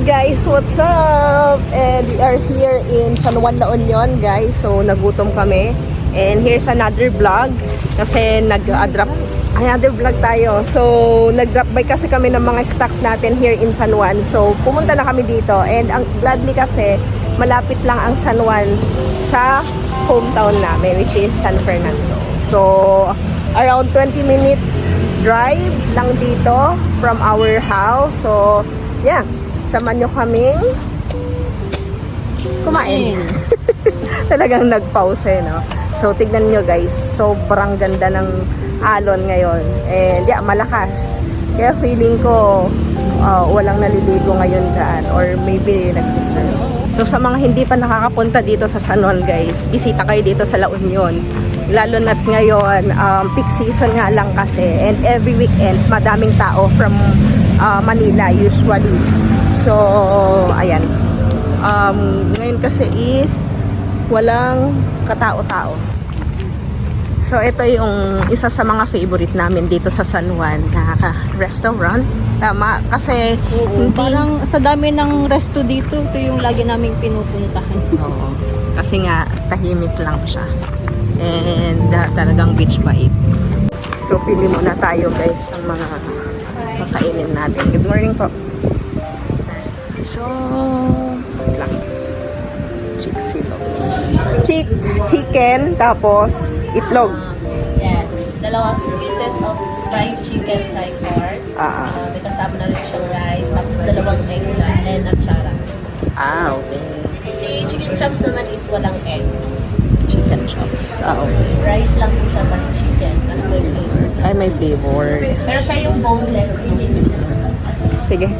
guys, what's up? And we are here in San Juan, La Union, guys. So nagutom kami. And here's another vlog kasi nag-drop another vlog tayo. So nag-drop by kasi kami ng mga stocks natin here in San Juan. So pumunta na kami dito. And ang gladly kasi malapit lang ang San Juan sa hometown namin, which is San Fernando. So around 20 minutes drive lang dito from our house. So yeah, samahan nyo kaming kumain. Talagang nag-pause no? So tignan nyo guys, sobrang ganda ng alon ngayon. And yeah, malakas. Kaya feeling ko walang naliligo ngayon dyan, or maybe nagsisurf. So sa mga hindi pa nakakapunta dito sa San Juan guys, bisita kayo dito sa La Union. Lalo na't ngayon, peak season nga lang kasi. And every weekends, madaming tao from Manila usually. So, ayan. Ngayon kasi is walang katao-tao. So, ito yung isa sa mga favorite namin dito sa San Juan na restaurant. Tama, kasi hindi... Parang sa dami ng resto dito, ito yung lagi naming pinupuntahan. Oo. Kasi nga, tahimik lang siya. And talagang beach vibe. So, pili muna tayo guys ng mga makainin natin. Good morning po. So, lang. Chicken, tapos itlog. Yes. 2 pieces of fried chicken Thai part. May kasama na rin siyang rice. Tapos 2 egg na and atsara. Okay. Si chicken chops naman is walang egg. Chicken chops. Okay. Rice lang po siya, tas chicken. Tas may flavor. Ay, may flavor. Pero siya yung boneless. Sige.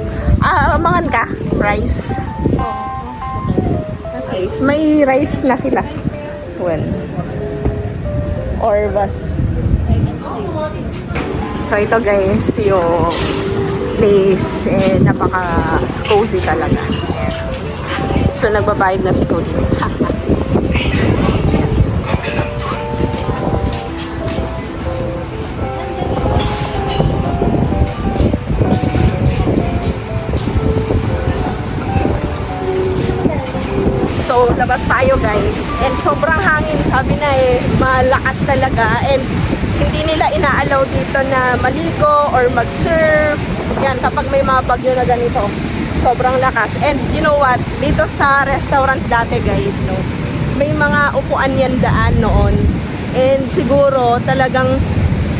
Mangan ka. Rice. Rice. May rice na sila. Well. Or bas. So ito guys, yung place. Napaka-cozy talaga. So nagbabayad na si Cody. So, labas tayo guys. And sobrang hangin, sabi na malakas talaga. And hindi nila inaalaw dito na maligo or mag-surf. Yan, kapag may mga bagyo na ganito. Sobrang lakas. And you know what? Dito sa restaurant dati guys, no? May mga upuan yan daan noon. And siguro talagang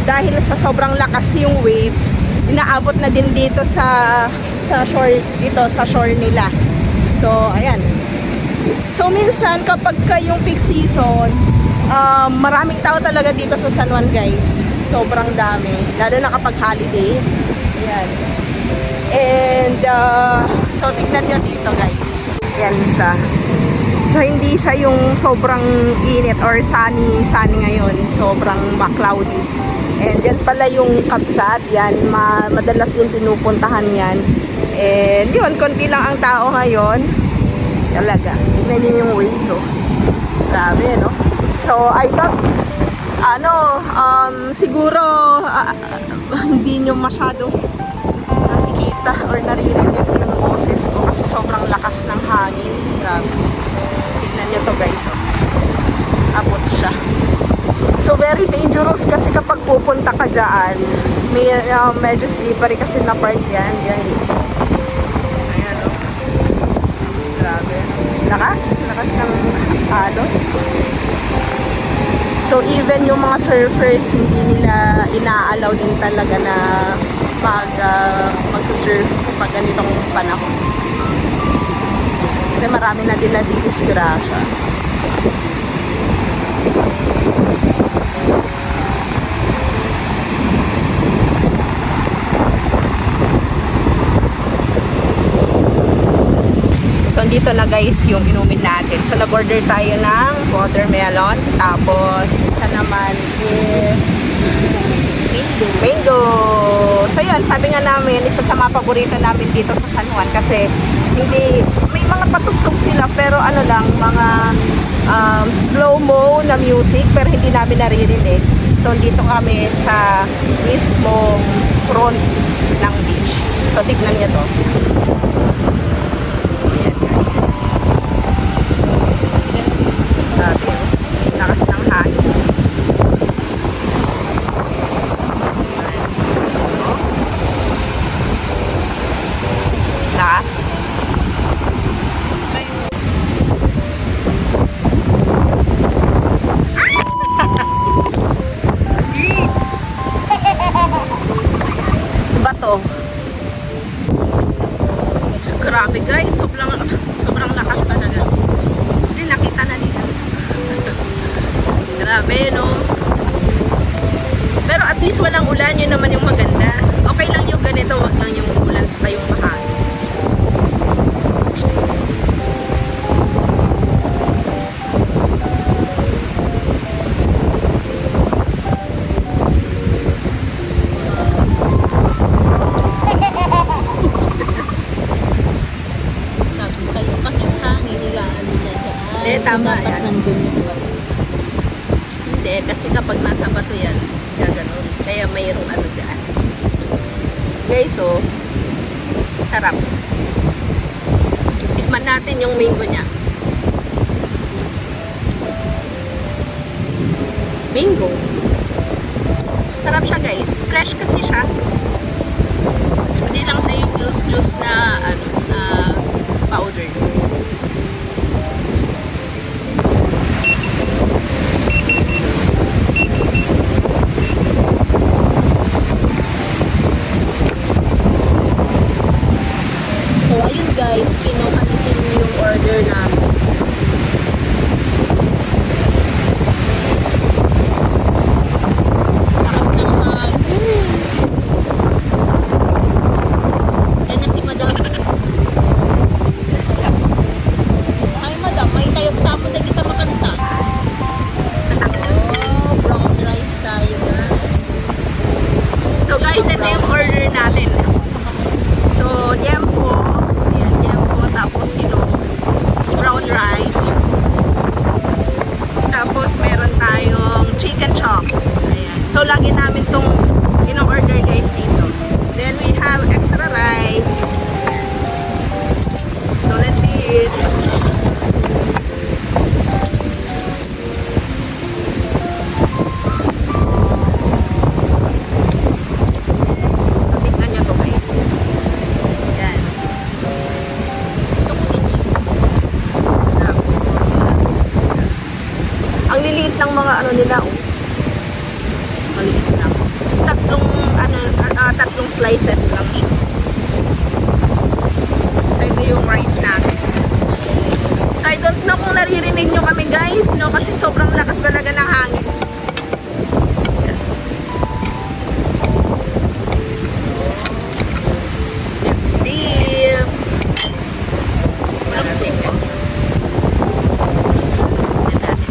dahil sa sobrang lakas yung waves, inaabot na din dito sa shore, dito sa shore nila. So, ayan. So minsan kapag yung peak season, maraming tao talaga dito sa San Juan guys. Sobrang dami, lalo na kapag holidays. Ayan. And so tignan nyo dito guys. Ayan siya. So hindi siya yung sobrang init or sunny ngayon. Sobrang cloudy. And yan pala yung Kabsat. Yan, madalas din pinupuntahan yan. And yun, konti lang ang tao ngayon. Talaga. Tignan niyo yung waves, oh. Grabe, no? So, I thought, siguro, hindi nyo masyado nakikita or naririnig yung boses ko kasi sobrang lakas ng hangin. Grabe. Tignan nyo to, guys, oh. Abot siya. So, very dangerous kasi kapag pupunta ka dyan, may, medyo slippery kasi na part yan, guys. Lakas ng alon. So even yung mga surfers, hindi nila inaalaw din talaga na magsusurf pag ganitong panahon. Kasi marami na din nadidisgrasya. So, dito na guys yung inumin natin. So, nag-order tayo ng watermelon. Tapos, isa naman is mango. So, yun. Sabi nga namin, isa sa mga paborito namin dito sa San Juan. Kasi, hindi, may mga patugtog sila. Pero ano lang, mga slow-mo na music. Pero hindi namin naririnig. So, dito kami sa mismong front ng beach. So, tignan nyo to. oh. So, grabe guys, sobrang lakas talaga. Hindi, nakita na nila. Grabe, no? Pero at least walang ulan, yun naman yung maganda. Okay lang yung ganito, wag lang yung ulan sa kayong mahangin. Sabi sa'yo, kasi yung hangin, higaan niya dyan. Eh, tama dapat yan. nandun yung bato. Hindi, kasi kapag nasa bato yan, gaganon. Kaya mayroong ano dyan. Guys, oh, sarap. Tikman natin yung mango niya. Mango. Sarap siya guys. Fresh kasi siya. Hindi lang siya yung juice na ano, na powder. So, ayun guys, kinuha natin yung order namin. Lakas ng hangin. Yan na si Madam. Hi Madam, may tayong sapon na kita makanta. Oh, brown rice tayo guys. So guys, ito yung order natin. So, liempo. Ayan, liempo. Tapos silog. Brown rice. Tapos meron tayong chicken chops. Ayan. So, lagi namin tong in-order guys dito. Then we have extra rice. So, let's eat. So, tignan nyo to guys. Yan. Gusto ko din yun. Ang liliit ng mga ano nila, oh. Maliit lang. Tapos tatlong slices lang eh. So, ito yung rice natin. So, I don't know kung naririnig nyo kami guys, no? Kasi sobrang lakas talaga ng hangin. Let's dip. Wala ko sa inyo. Yan natin.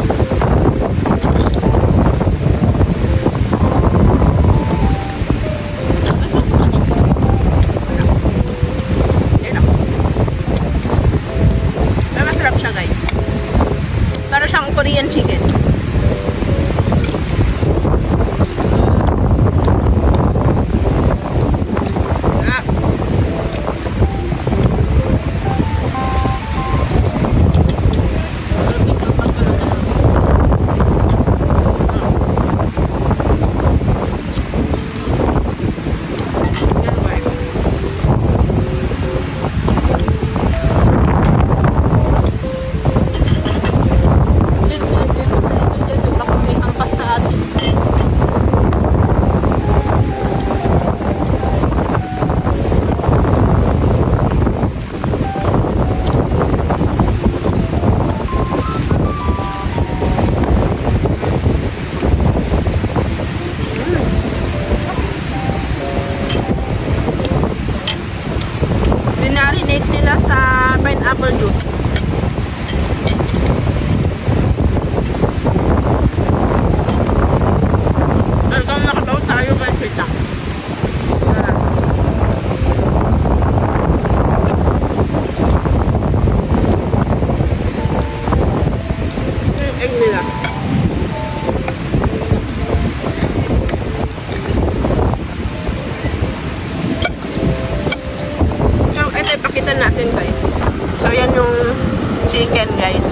Yan ako. Pero masarap siya guys. Para siyang Korean chicken. Ah. Yan guys. Baka may hampas sa atin. Binarinate nila sa pineapple juice. Talagang nakabaw tayo guys, wait lang. Yung egg nila. So, ito ipakita natin guys. So, yan yung chicken guys.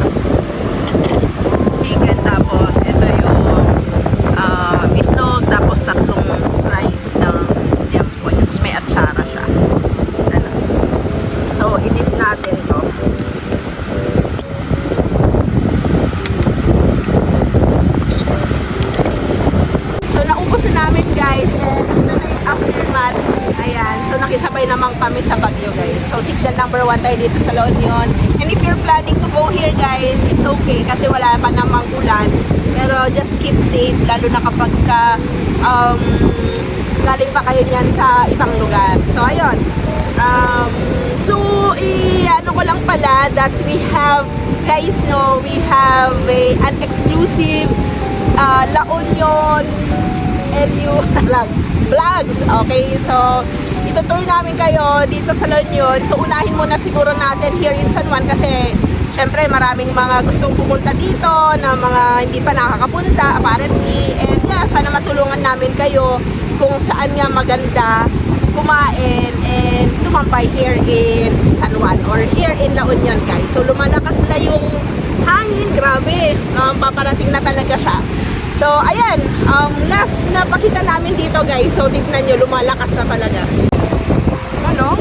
Chicken, tapos ito yung itlog, tapos tatlong slice ng liempo. Tapos may atsara siya. Ano. So, i-dip natin to. So, naubusan namin guys. And ito na yung aftermath. Ayan. naman kami sa Baguio, guys. So, signal number 1 tayo dito sa La Union. And if you're planning to go here, guys, it's okay kasi wala pa namang ulan. Pero just keep safe, lalo na kapag galing pa kayo niyan sa ibang lugar. So, ayun. Ano ko lang pala that we have, guys, no, we have an exclusive La Union LU vlogs. Okay, so itutour namin kayo dito sa La Union. So unahin muna siguro natin here in San Juan kasi syempre maraming mga gustong pumunta dito na mga hindi pa nakakapunta apparently. And yeah, sana matulungan namin kayo kung saan nga maganda kumain and tumampay here in San Juan or here in La Union, guys. So lumalakas na yung hangin, grabe. Paparating na talaga siya. So ayan, last na pakita namin dito, guys. So tignan nyo, lumalakas na talaga. Ano?